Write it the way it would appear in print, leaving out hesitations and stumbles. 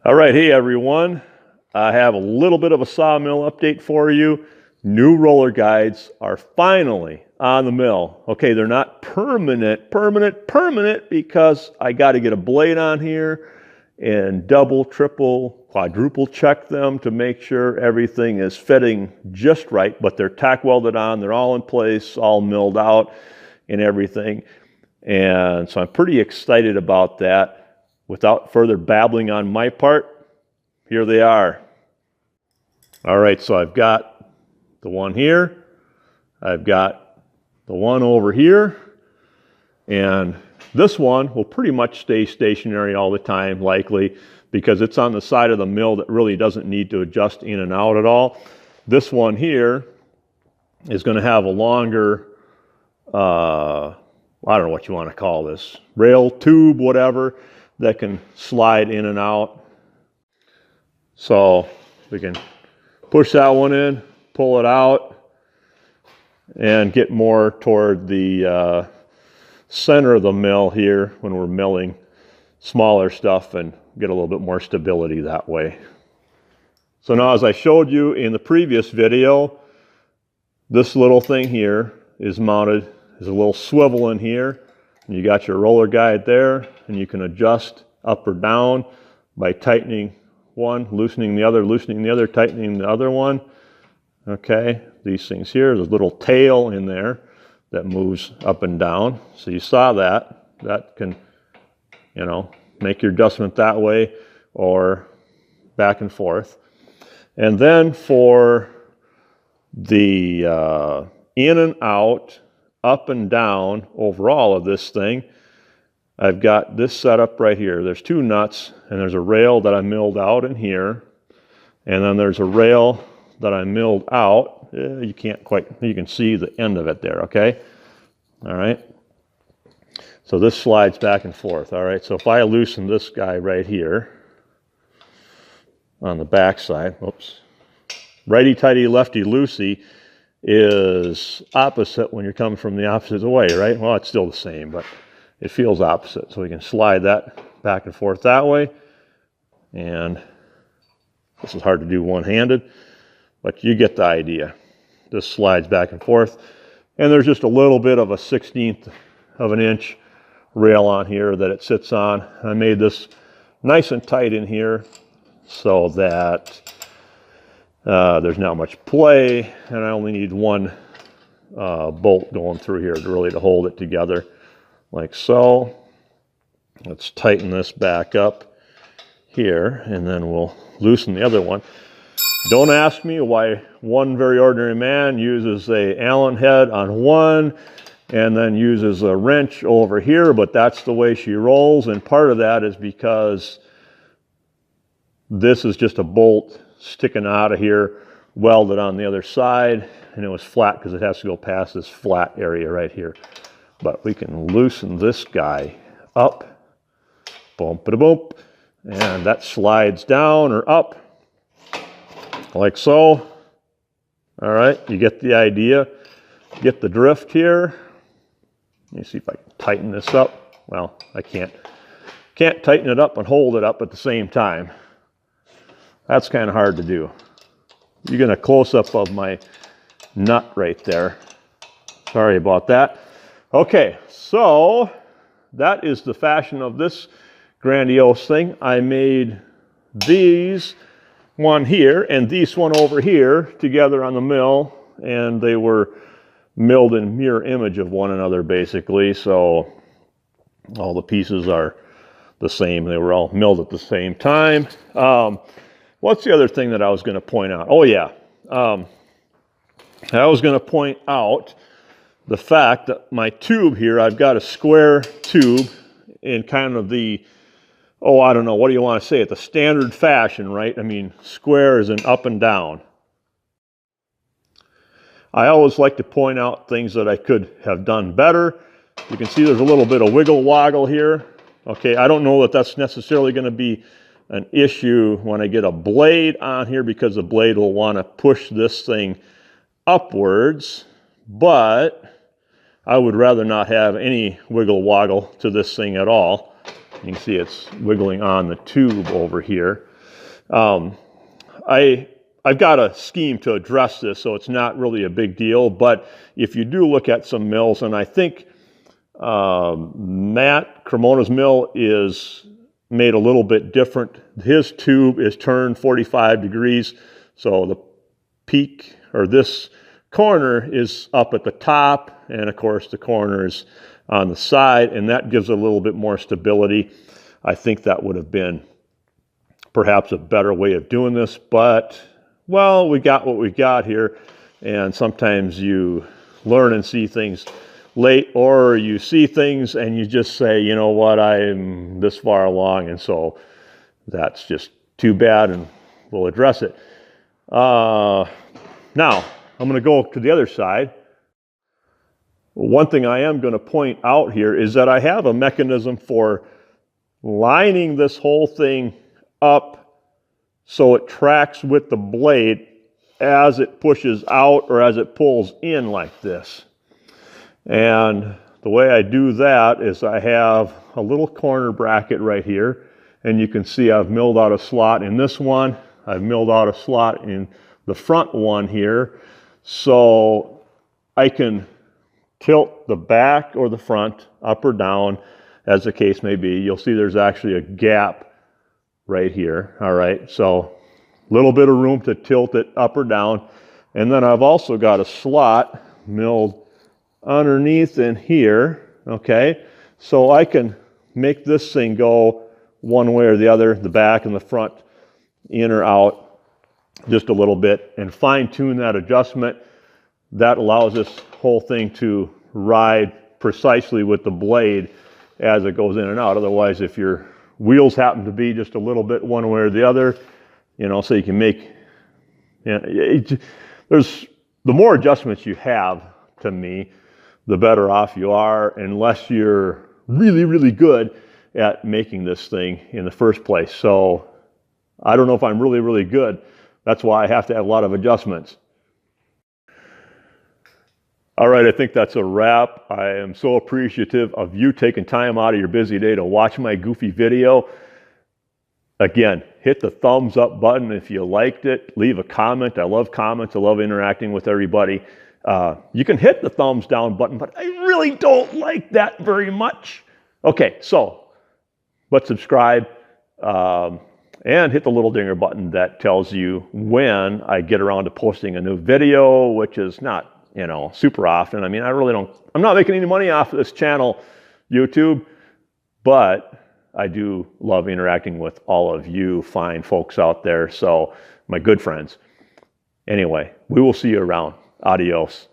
All right, hey everyone. I have a little bit of a sawmill update for you. New roller guides are finally on the mill. Okay, they're not permanent because I got to get a blade on here and double, triple, quadruple check them to make sure everything is fitting just right, but they're tack welded on, they're all in place, all milled out and everything. And so I'm pretty excited about that. Without further babbling on my part, here they are. All right, so I've got the one here, I've got the one over here, and this one will pretty much stay stationary all the time, likely, because it's on the side of the mill that really doesn't need to adjust in and out at all. This one here is going to have a longer, I don't know what you want to call this, rail, tube, whatever, that can slide in and out. So we can push that one in, pull it out, and get more toward the center of the mill here when we're milling smaller stuff and get a little bit more stability that way. So now, as I showed you in the previous video, this little thing here is mounted, there's a little swivel in here, and you got your roller guide there, and you can adjust up or down by tightening one, loosening the other, tightening the other one. Okay, these things here, there's a little tail in there that moves up and down. So you saw that. That can, you know, make your adjustment that way or back and forth. And then for the in and out, up and down overall of this thing, I've got this set up right here. There's two nuts, and there's a rail that I milled out in here, and then there's a rail that I milled out. You can't quite, you can see the end of it there, okay? All right. So this slides back and forth, all right? So if I loosen this guy right here on the back side, oops, righty-tighty, lefty-loosey is opposite when you're coming from the opposite way, right? Well, it's still the same, but it feels opposite. So we can slide that back and forth that way. And this is hard to do one-handed, but you get the idea. This slides back and forth. And there's just a little bit of a 1/16 of an inch rail on here that it sits on. I made this nice and tight in here so that there's not much play, and I only need one bolt going through here to hold it together, like so. Let's tighten this back up here, and then we'll loosen the other one. Don't ask me why one very ordinary man uses a Allen head on one and then uses a wrench over here, but that's the way she rolls, and part of that is because this is just a bolt sticking out of here, welded on the other side, and it was flat because it has to go past this flat area right here. But we can loosen this guy up, boom, ba-da-boom, and that slides down or up like so. All right, you get the idea, get the drift here. Let me see if I can tighten this up. Well, I can't tighten it up and hold it up at the same time. That's kind of hard to do. You get a close-up of my nut right there. Sorry about that. Okay, so that is the fashion of this grandiose thing. I made these one here and these one over here together on the mill, and they were milled in mirror image of one another basically, so all the pieces are the same. They were all milled at the same time. What's the other thing that I was going to point out? Oh yeah, I was going to point out the fact that my tube here, I've got a square tube in kind of the, oh, I don't know, what do you want to say it? The standard fashion, right? I mean, square is an up and down. I always like to point out things that I could have done better. You can see there's a little bit of wiggle woggle here. Okay, I don't know that that's necessarily going to be an issue when I get a blade on here, because the blade will want to push this thing upwards, but I would rather not have any wiggle woggle to this thing at all. You can see it's wiggling on the tube over here. I've got a scheme to address this, so it's not really a big deal. But if you do look at some mills, and I think Matt Cremona's mill is made a little bit different. His tube is turned 45 degrees, so the peak, or this corner, is up at the top, and of course the corner is on the side, and that gives a little bit more stability. I think that would have been perhaps a better way of doing this, but, well, we got what we got here, and sometimes you learn and see things late, or you see things and you just say, you know what, I'm this far along, and so that's just too bad, and we'll address it. Now, I'm going to go to the other side. One thing I am going to point out here is that I have a mechanism for lining this whole thing up so it tracks with the blade as it pushes out or as it pulls in like this. And the way I do that is I have a little corner bracket right here, and you can see I've milled out a slot in this one. I've milled out a slot in the front one here, so I can tilt the back or the front up or down as the case may be. You'll see there's actually a gap right here. All right, so a little bit of room to tilt it up or down. And then I've also got a slot milled underneath in here, okay? So I can make this thing go one way or the other, the back and the front, in or out, just a little bit, and fine tune that adjustment. That allows this whole thing to ride precisely with the blade as it goes in and out. Otherwise, if your wheels happen to be just a little bit one way or the other, you know, so you can make, there's, the more adjustments you have, to me, the better off you are, unless you're really, really good at making this thing in the first place. So I don't know if I'm really, really good. That's why I have to have a lot of adjustments. All right, I think that's a wrap. I am so appreciative of you taking time out of your busy day to watch my goofy video. Again, hit the thumbs up button if you liked it. Leave a comment. I love comments. I love interacting with everybody. You can hit the thumbs down button, but I really don't like that very much. Okay, so let's subscribe and hit the little dinger button that tells you when I get around to posting a new video, which is not, you know, super often. I mean, I'm not making any money off of this channel, YouTube, but I do love interacting with all of you fine folks out there, so my good friends. Anyway, we will see you around. Adios.